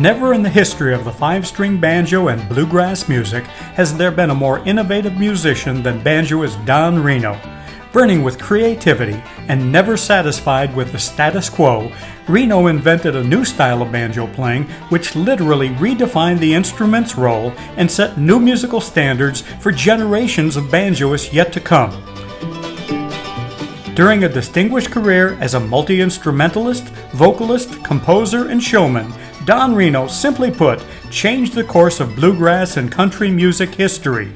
Never in the history of the five-string banjo and bluegrass music has there been a more innovative musician than banjoist Don Reno. Burning with creativity and never satisfied with the status quo, Reno invented a new style of banjo playing which literally redefined the instrument's role and set new musical standards for generations of banjoists yet to come. During a distinguished career as a multi-instrumentalist, vocalist, composer, and showman, Don Reno, simply put, changed the course of bluegrass and country music history.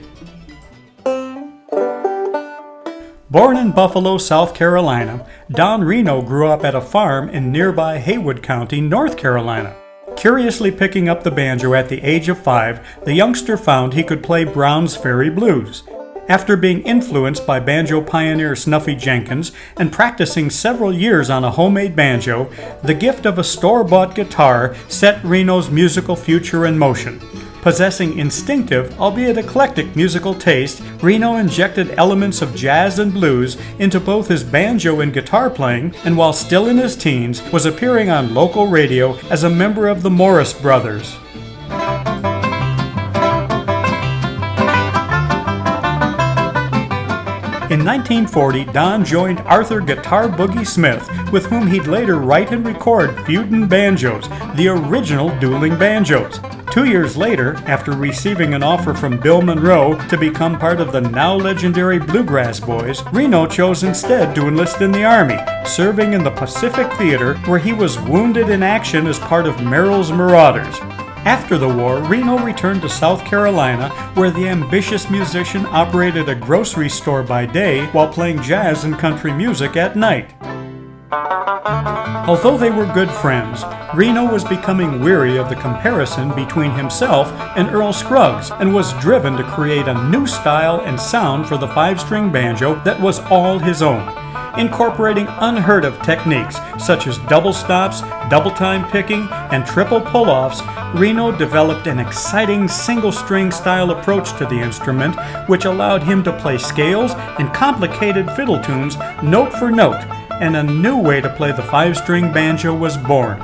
Born in Buffalo, South Carolina, Don Reno grew up at a farm in nearby Haywood County, North Carolina. Curiously picking up the banjo at the age of 5, the youngster found he could play Brown's Ferry Blues. After being influenced by banjo pioneer Snuffy Jenkins and practicing several years on a homemade banjo, the gift of a store-bought guitar set Reno's musical future in motion. Possessing instinctive, albeit eclectic musical taste, Reno injected elements of jazz and blues into both his banjo and guitar playing, and while still in his teens, was appearing on local radio as a member of the Morris Brothers. In 1940, Don joined Arthur Guitar Boogie Smith, with whom he'd later write and record Feudin' Banjos, the original dueling banjos. 2 years later, after receiving an offer from Bill Monroe to become part of the now legendary Bluegrass Boys, Reno chose instead to enlist in the Army, serving in the Pacific Theater, where he was wounded in action as part of Merrill's Marauders. After the war, Reno returned to South Carolina, where the ambitious musician operated a grocery store by day while playing jazz and country music at night. Although they were good friends, Reno was becoming weary of the comparison between himself and Earl Scruggs and was driven to create a new style and sound for the five-string banjo that was all his own. Incorporating unheard-of techniques such as double stops, double-time picking, and triple pull-offs, Reno developed an exciting single-string style approach to the instrument, which allowed him to play scales and complicated fiddle tunes note for note, and a new way to play the five-string banjo was born.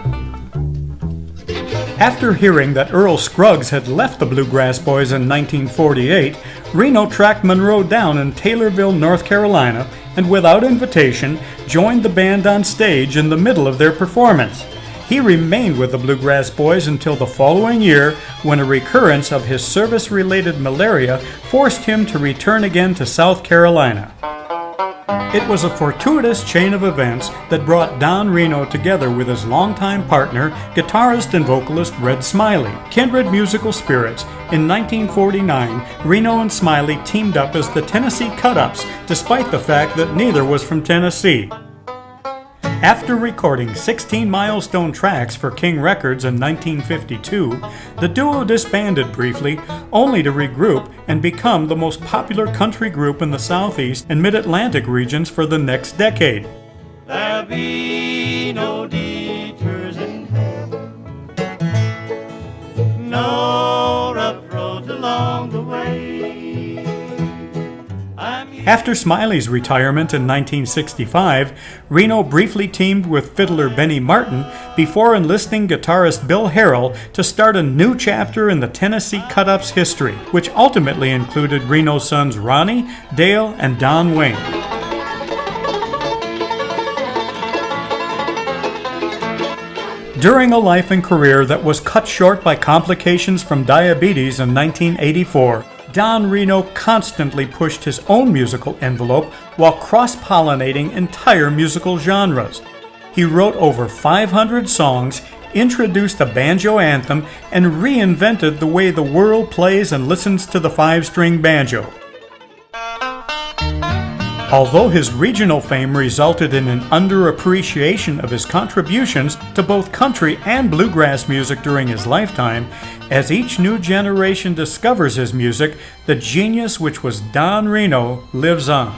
After hearing that Earl Scruggs had left the Bluegrass Boys in 1948, Reno tracked Monroe down in Taylorville, North Carolina, and without invitation, joined the band on stage in the middle of their performance. He remained with the Bluegrass Boys until the following year, when a recurrence of his service-related malaria forced him to return again to South Carolina. It was a fortuitous chain of events that brought Don Reno together with his longtime partner, guitarist and vocalist Red Smiley. Kindred musical spirits, in 1949, Reno and Smiley teamed up as the Tennessee Cut-Ups, despite the fact that neither was from Tennessee. After recording 16 milestone tracks for King Records in 1952, the duo disbanded briefly, only to regroup and become the most popular country group in the Southeast and Mid-Atlantic regions for the next decade. There'll be no detours in heaven, no rough roads along the way. After Smiley's retirement in 1965, Reno briefly teamed with fiddler Benny Martin before enlisting guitarist Bill Harrell to start a new chapter in the Tennessee Cut-Ups history, which ultimately included Reno's sons Ronnie, Dale, and Don Wayne. During a life and career that was cut short by complications from diabetes in 1984, Don Reno constantly pushed his own musical envelope while cross-pollinating entire musical genres. He wrote over 500 songs, introduced a banjo anthem, and reinvented the way the world plays and listens to the five-string banjo. Although his regional fame resulted in an underappreciation of his contributions to both country and bluegrass music during his lifetime, as each new generation discovers his music, the genius which was Don Reno lives on.